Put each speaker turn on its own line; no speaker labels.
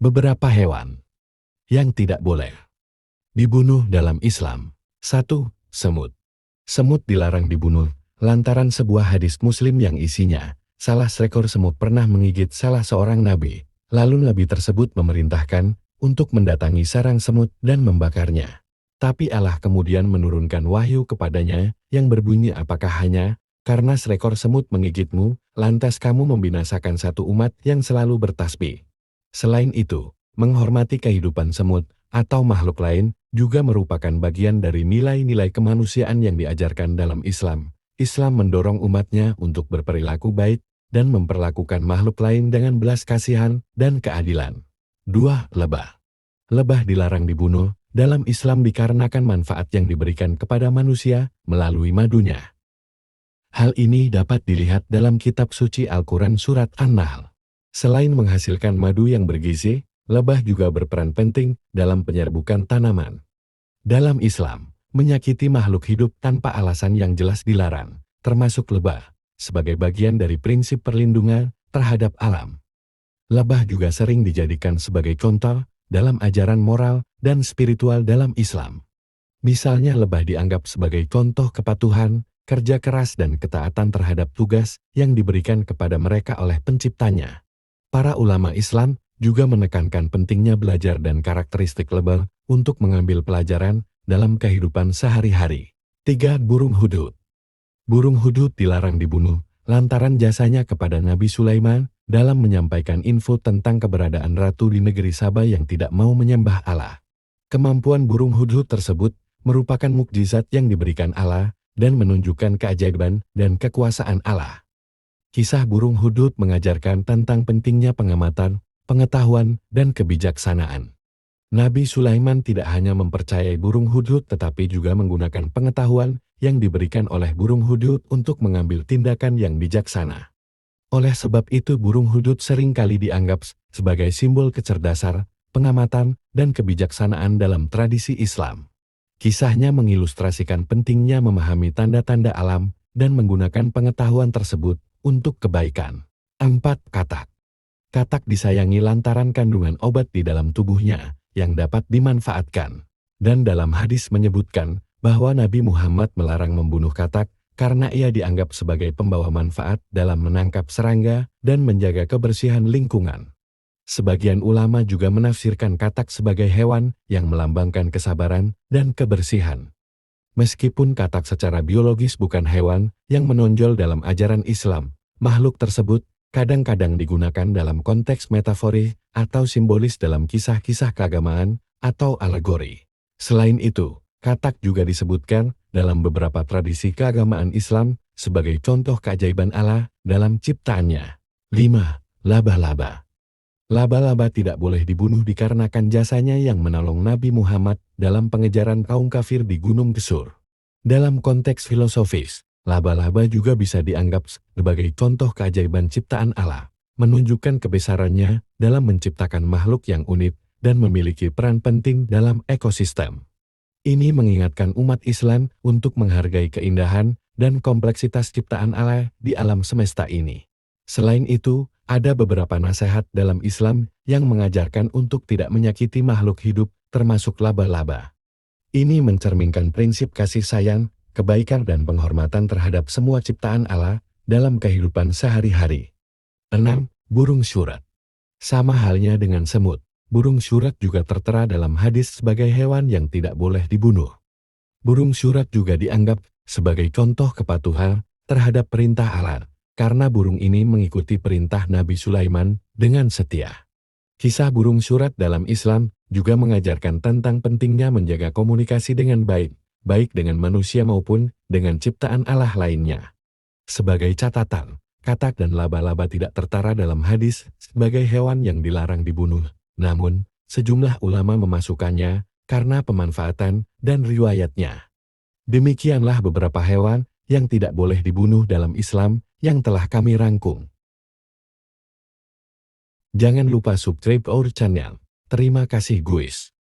Beberapa hewan yang tidak boleh dibunuh dalam Islam. 1. Semut. Semut dilarang dibunuh lantaran sebuah hadis Muslim yang isinya, salah seekor semut pernah menggigit salah seorang nabi. Lalu nabi tersebut memerintahkan untuk mendatangi sarang semut dan membakarnya. Tapi Allah kemudian menurunkan wahyu kepadanya yang berbunyi, apakah hanya karena seekor semut menggigitmu, lantas kamu membinasakan satu umat yang selalu bertasbih. Selain itu, menghormati kehidupan semut atau makhluk lain juga merupakan bagian dari nilai-nilai kemanusiaan yang diajarkan dalam Islam. Islam mendorong umatnya untuk berperilaku baik dan memperlakukan makhluk lain dengan belas kasihan dan keadilan. 2. Lebah. Lebah dilarang dibunuh dalam Islam dikarenakan manfaat yang diberikan kepada manusia melalui madunya. Hal ini dapat dilihat dalam kitab suci Al-Quran surat An-Nahl. Selain menghasilkan madu yang bergizi, lebah juga berperan penting dalam penyerbukan tanaman. Dalam Islam, menyakiti makhluk hidup tanpa alasan yang jelas dilarang, termasuk lebah, sebagai bagian dari prinsip perlindungan terhadap alam. Lebah juga sering dijadikan sebagai contoh dalam ajaran moral dan spiritual dalam Islam. Misalnya lebah dianggap sebagai contoh kepatuhan, kerja keras dan ketaatan terhadap tugas yang diberikan kepada mereka oleh penciptanya. Para ulama Islam juga menekankan pentingnya belajar dan karakteristik lebah untuk mengambil pelajaran dalam kehidupan sehari-hari. 3. Burung hudhud. Burung hudhud dilarang dibunuh lantaran jasanya kepada Nabi Sulaiman dalam menyampaikan info tentang keberadaan ratu di negeri Saba yang tidak mau menyembah Allah. Kemampuan burung hudhud tersebut merupakan mukjizat yang diberikan Allah dan menunjukkan keajaiban dan kekuasaan Allah. Kisah burung hudhud mengajarkan tentang pentingnya pengamatan, pengetahuan, dan kebijaksanaan. Nabi Sulaiman tidak hanya mempercayai burung hudhud tetapi juga menggunakan pengetahuan yang diberikan oleh burung hudhud untuk mengambil tindakan yang bijaksana. Oleh sebab itu burung hudhud seringkali dianggap sebagai simbol kecerdasan, pengamatan, dan kebijaksanaan dalam tradisi Islam. Kisahnya mengilustrasikan pentingnya memahami tanda-tanda alam dan menggunakan pengetahuan tersebut untuk kebaikan. 4. Katak. Katak disayangi lantaran kandungan obat di dalam tubuhnya yang dapat dimanfaatkan. Dan dalam hadis menyebutkan bahwa Nabi Muhammad melarang membunuh katak karena ia dianggap sebagai pembawa manfaat dalam menangkap serangga dan menjaga kebersihan lingkungan. Sebagian ulama juga menafsirkan katak sebagai hewan yang melambangkan kesabaran dan kebersihan. Meskipun katak secara biologis bukan hewan yang menonjol dalam ajaran Islam, makhluk tersebut kadang-kadang digunakan dalam konteks metaforik atau simbolis dalam kisah-kisah keagamaan atau alegori. Selain itu, katak juga disebutkan dalam beberapa tradisi keagamaan Islam sebagai contoh keajaiban Allah dalam ciptaannya. 5. Laba-laba. Laba-laba tidak boleh dibunuh dikarenakan jasanya yang menolong Nabi Muhammad dalam pengejaran kaum kafir di Gunung Gesur. Dalam konteks filosofis, laba-laba juga bisa dianggap sebagai contoh keajaiban ciptaan Allah, menunjukkan kebesarannya dalam menciptakan makhluk yang unik dan memiliki peran penting dalam ekosistem. Ini mengingatkan umat Islam untuk menghargai keindahan dan kompleksitas ciptaan Allah di alam semesta ini. Selain itu, ada beberapa nasihat dalam Islam yang mengajarkan untuk tidak menyakiti makhluk hidup, termasuk laba-laba. Ini mencerminkan prinsip kasih sayang, kebaikan dan penghormatan terhadap semua ciptaan Allah dalam kehidupan sehari-hari. 6. Burung syurat. Sama halnya dengan semut, burung syurat juga tertera dalam hadis sebagai hewan yang tidak boleh dibunuh. Burung syurat juga dianggap sebagai contoh kepatuhan terhadap perintah Allah, karena burung ini mengikuti perintah Nabi Sulaiman dengan setia. Kisah burung syurat dalam Islam juga mengajarkan tentang pentingnya menjaga komunikasi dengan baik, baik dengan manusia maupun dengan ciptaan Allah lainnya. Sebagai catatan, katak dan laba-laba tidak tertera dalam hadis sebagai hewan yang dilarang dibunuh, namun sejumlah ulama memasukkannya karena pemanfaatan dan riwayatnya. Demikianlah beberapa hewan yang tidak boleh dibunuh dalam Islam yang telah kami rangkum. Jangan lupa subscribe our channel. Terima kasih guys.